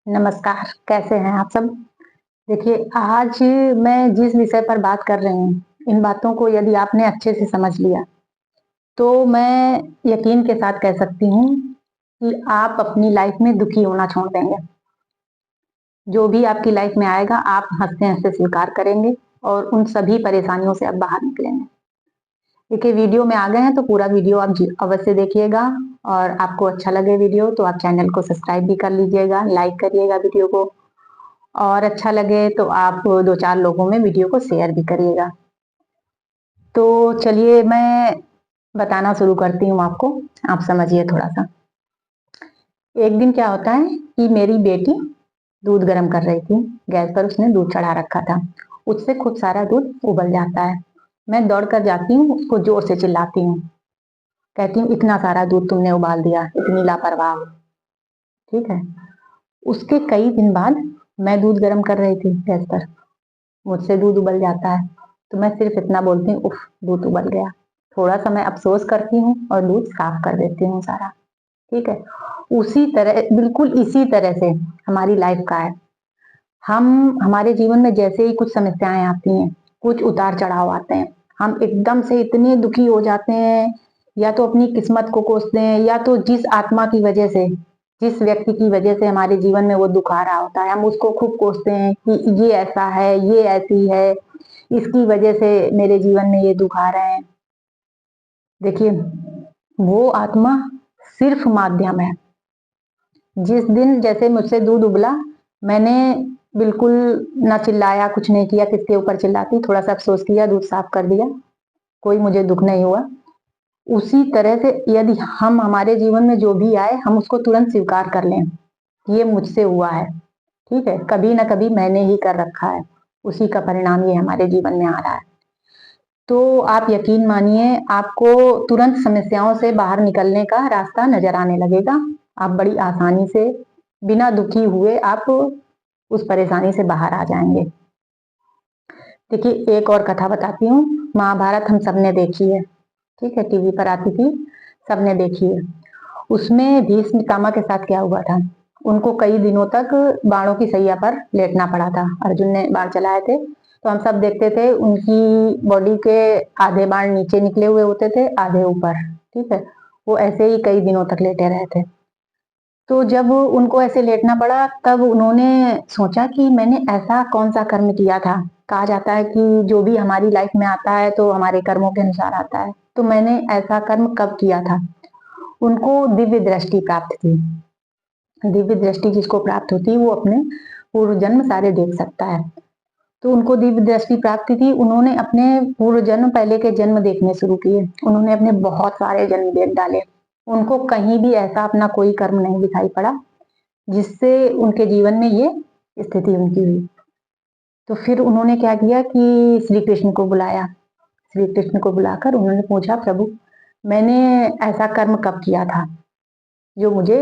नमस्कार, कैसे हैं आप सब? देखिए, आज मैं जिस विषय पर बात कर रही हूँ, इन बातों को यदि आपने अच्छे से समझ लिया, तो मैं यकीन के साथ कह सकती हूँ कि आप अपनी लाइफ में दुखी होना छोड़ देंगे। जो भी आपकी लाइफ में आएगा, आप हँसते-हँसते स्वीकार करेंगे और उन सभी परेशानियों से आप बाहर निकलेंगे। देखिए, वीडियो में आ गए हैं, तो पूरा वीडियो आप अवश्य देखिएगा और आपको अच्छा लगे वीडियो, तो आप चैनल को सब्सक्राइब भी कर लीजिएगा, लाइक करिएगा वीडियो को और अच्छा लगे तो आप 2-4 लोगों में वीडियो को शेयर भी करिएगा। तो चलिए मैं बताना शुरू करती हूँ आपको, आप समझिए थोड़ा-सा। एक दिन क्या होता है कि मेरी बेटी दूध गरम कर रही थी, गैस पर उसने दूध चढ़ा रखा था। उससे खूब सारा दूध उबल जाता है। मैं दौड़ कर जाती हूँ, उसको ज़ोर से चिल्लाती हूँ, कहती हूँ, "इतना सारा दूध तुमने उबाल दिया, इतनी लापरवाह हो।" ठीक है? उसके कई दिन बाद मैं दूध गरम कर रही थी गैस पर। मुझसे दूध उबल जाता है, तो मैं सिर्फ इतना बोलती हूँ, उफ़! दूध उबल गया। थोड़ा-सा मैं अफ़सोस करती हूँ और दूध साफ़ कर देती हूँ सारा, ठीक है? उसी तरह बिल्कुल इसी तरह से हमारी लाइफ़ का है। हम हमारे जीवन में जैसे ही कुछ समस्याएँ आती हैं, कुछ उतार-चढ़ाव आते हैं, हम एकदम से इतने दुखी हो जाते हैं, या तो अपनी किस्मत को कोसते हैं, या तो जिस आत्मा की वजह से, जिस व्यक्ति की वजह से हमारे जीवन में वो दुःख आ रहा होता है, हम उसको खूब कोसते हैं कि ये ऐसा है, ये ऐसी है, इसकी वजह से मेरे जीवन में ये दुःख आ रहे हैं। देखिए, वो आत्मा सिर्फ़ माध्यम है। जिस दिन जैसे मुझसे दूध उबला, मैंने बिल्कुल ना चिल्लाया, कुछ नहीं किया, किसके ऊपर चिल्लाती, थोड़ा-सा अफ़सोस किया, दूध साफ़ कर दिया, कोई मुझे दुःख नहीं हुआ। उसी तरह से यदि हम हमारे जीवन में जो भी आए, हम उसको तुरंत स्वीकार कर लें, ये मुझसे हुआ है, ठीक है? कभी न कभी मैंने ही कर रखा है, उसी का परिणाम ये हमारे जीवन में आ रहा है। तो आप यकीन मानिए, आपको तुरंत समस्याओं से बाहर निकलने का रास्ता नज़र आने लगेगा। आप बड़ी आसानी से, बिना दुखी हुए आप उस परेशानी से बाहर आ जाएँगे। देखिए, एक और कथा बताती हूँ, महाभारत हम सबने देखी है, ठीक है? टीवी पर आती थी, सबने देखी है। उसमें भीष्म पितामह के साथ क्या हुआ था, उनको कई दिनों तक बाणों की सैया पर लेटना पड़ा था। अर्जुन ने बाण चलाए थे, तो हम सब देखते थे, उनकी बॉडी के आधे बाण नीचे निकले हुए होते थे, आधे ऊपर, ठीक है? वो ऐसे ही कई दिनों तक लेटे रहे थे। तो जब उनको ऐसे लेटना पड़ा, तब उन्होंने सोचा कि मैंने ऐसा कौन-सा कर्म किया था? कहा जाता है कि जो भी हमारी लाइफ में आता है, तो हमारे कर्मों के अनुसार आता है। तो मैंने ऐसा कर्म कब किया था? उनको दिव्य दृष्टि प्राप्त थी। दिव्य दृष्टि जिसको प्राप्त होती है, वो अपने पूर्व जन्म सारे देख सकता है। तो उनको दिव्य दृष्टि प्राप्ति थी, उन्होंने अपने पूर्व जन्म, पहले के जन्म देखने शुरू किए। उन्होंने अपने बहुत सारे जन्म देख डाले। उनको कहीं भी ऐसा अपना कोई कर्म नहीं दिखाई पड़ा, जिससे उनके जीवन में ये स्थिति उनकी हुई। तो फिर उन्होंने क्या किया कि श्री कृष्ण को बुलाया। श्री कृष्ण को बुलाकर उन्होंने पूछा, प्रभु, मैंने ऐसा कर्म कब किया था, जो मुझे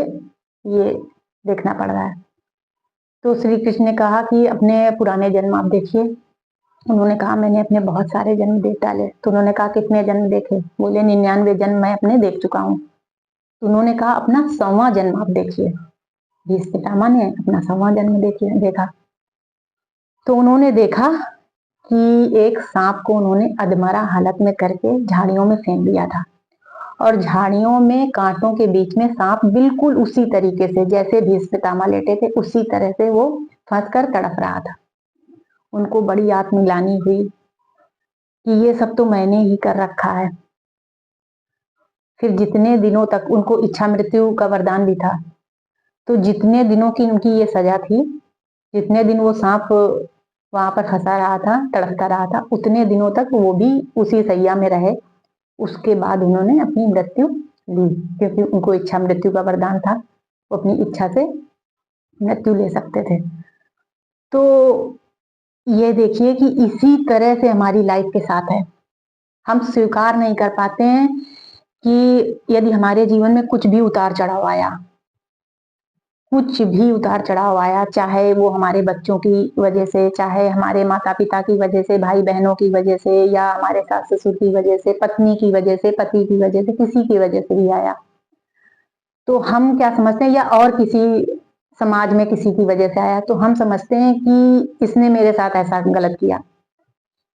ये देखना पड़ रहा है? तो श्री कृष्ण ने कहा कि अपने पुराने जन्म आप देखिए। उन्होंने कहा, मैंने अपने बहुत सारे जन्म देख डाले। तो उन्होंने कहा, कितने जन्म देखे? बोले, 99 जन्म मैं अपने देख चुका हूँ। तो उन्होंने कहा, अपना 100वां जन्म आप देखिए। भीष्म पितामह ने अपना 100वां जन्म देखा। तो उन्होंने देखा कि एक सांप को उन्होंने अधमरा हालत में करके झाड़ियों में फेंक दिया था, और झाड़ियों में कांटों के बीच में सांप बिल्कुल उसी तरीके से, जैसे भीष्म पितामह लेटे थे, उसी तरह से वो फंस कर तड़प रहा था। उनको बड़ी आत्मग्लानि हुई कि ये सब तो मैंने ही कर रखा है। फिर जितने दिनों तक उनको इच्छा मृत्यु का वरदान भी था, तो जितने दिनों की उनकी ये सजा थी, जितने दिन वो सांप वहां पर फंसा रहा था, तड़पता रहा था, उतने दिनों तक वो भी उसी सैया में रहे। उसके बाद उन्होंने अपनी मृत्यु ली, क्योंकि उनको इच्छा मृत्यु का वरदान था, वो अपनी इच्छा से मृत्यु ले सकते थे। तो ये देखिए कि इसी तरह से हमारी लाइफ के साथ है। हम स्वीकार नहीं कर पाते हैं कि यदि हमारे जीवन में कुछ भी उतार चढ़ाव आया, कुछ भी उतार चढ़ाव आया, चाहे वो हमारे बच्चों की वजह से, चाहे हमारे माता पिता की वजह से, भाई बहनों की वजह से, या हमारे सास ससुर की वजह से, पत्नी की वजह से, पति की वजह से, किसी की वजह से भी आया, तो हम क्या समझते हैं, या और किसी समाज में किसी की वजह से आया, तो हम समझते हैं कि इसने मेरे साथ ऐसा गलत किया।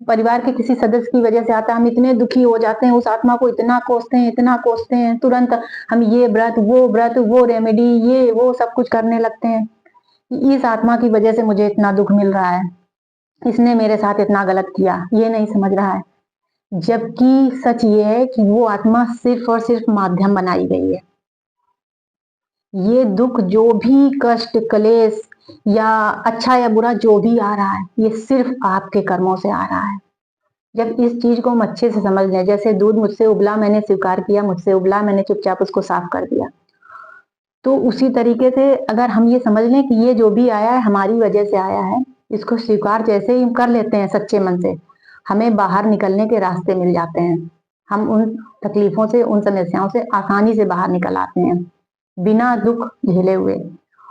परिवार के किसी सदस्य की वजह से आता है, हम इतने दुखी हो जाते हैं, उस आत्मा को इतना कोसते हैं, तुरंत हम ये व्रत, वो रेमेडी, ये वो सब कुछ करने लगते हैं। इस आत्मा की वजह से मुझे इतना दुख मिल रहा है, इसने मेरे साथ इतना गलत किया, ये नहीं समझ रहा है। जबकि सच ये है कि वो आत्मा सिर्फ और सिर्फ माध्यम बनाई गई है। ये दुख जो भी कष्ट, क्लेश या अच्छा या बुरा जो भी आ रहा है, ये सिर्फ आपके कर्मों से आ रहा है। जब इस चीज को हम अच्छे से समझ लें, जैसे दूध मुझसे उबला, मैंने स्वीकार किया, मुझसे उबला, मैंने चुपचाप उसको साफ कर दिया। तो उसी तरीके से अगर हम ये समझ लें कि ये जो भी आया है हमारी वजह से आया है, इसको स्वीकार जैसे ही हम कर लेते हैं सच्चे मन से, हमें बाहर निकलने के रास्ते मिल जाते हैं। हम उन तकलीफों से, उन समस्याओं से आसानी से बाहर निकल आते हैं, बिना दुख झेले हुए।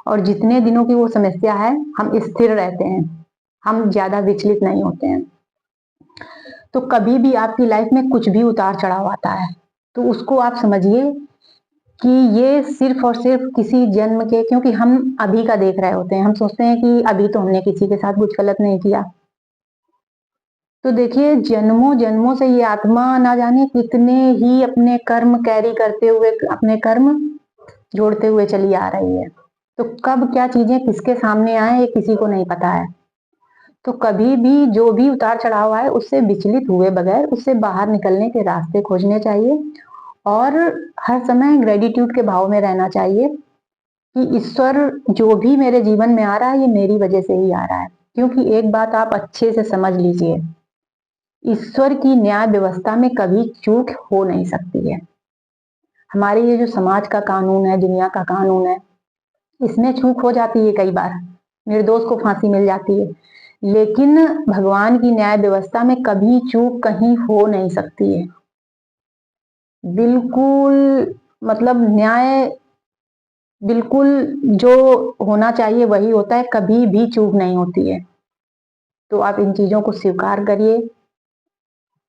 और जितने दिनों की वो समस्या है, हम स्थिर रहते हैं, हम ज्यादा विचलित नहीं होते हैं। तो कभी भी आपकी लाइफ में कुछ भी उतार चढ़ाव आता है, तो उसको आप समझिए कि ये सिर्फ और सिर्फ किसी जन्म के, क्योंकि हम अभी का देख रहे होते हैं, हम सोचते हैं कि अभी तो हमने किसी के साथ कुछ गलत नहीं किया। तो देखिए, जन्मों जन्मों से ये आत्मा ना जाने कितने ही अपने कर्म कैरी करते हुए, अपने कर्म जोड़ते हुए चली आ रही है। तो कब क्या चीजें किसके सामने आए, ये किसी को नहीं पता है। तो कभी भी जो भी उतार चढ़ाव आए, उससे विचलित हुए बगैर उससे बाहर निकलने के रास्ते खोजने चाहिए, और हर समय ग्रेटिट्यूड के भाव में रहना चाहिए कि ईश्वर जो भी मेरे जीवन में आ रहा है, ये मेरी वजह से ही आ रहा है। क्योंकि एक बात आप अच्छे से समझ लीजिए, ईश्वर की न्याय व्यवस्था में कभी चूक हो नहीं सकती है। हमारे ये जो समाज का कानून है, दुनिया का कानून है, इसमें चूक हो जाती है कई बार, निर्दोष को फांसी मिल जाती है, लेकिन भगवान की न्याय व्यवस्था में कभी चूक कहीं हो नहीं सकती है। बिल्कुल, मतलब न्याय बिल्कुल जो होना चाहिए वही होता है, कभी भी चूक नहीं होती है। तो आप इन चीजों को स्वीकार करिए,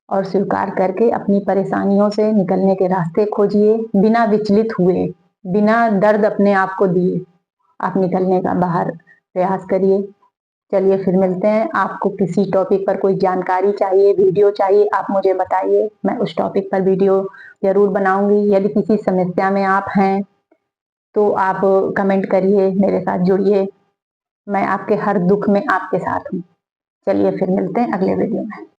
और स्वीकार करके अपनी परेशानियों से निकलने के रास्ते खोजिए, बिना विचलित हुए, बिना दर्द अपने आप को दिए आप निकलने का बाहर प्रयास करिए। चलिए फिर मिलते हैं। आपको किसी टॉपिक पर कोई जानकारी चाहिए, वीडियो चाहिए, आप मुझे बताइए, मैं उस टॉपिक पर वीडियो जरूर बनाऊंगी। यदि किसी समस्या में आप हैं तो आप कमेंट करिए, मेरे साथ जुड़िए, मैं आपके हर दुख में आपके साथ हूँ। चलिए फिर मिलते हैं अगले वीडियो में।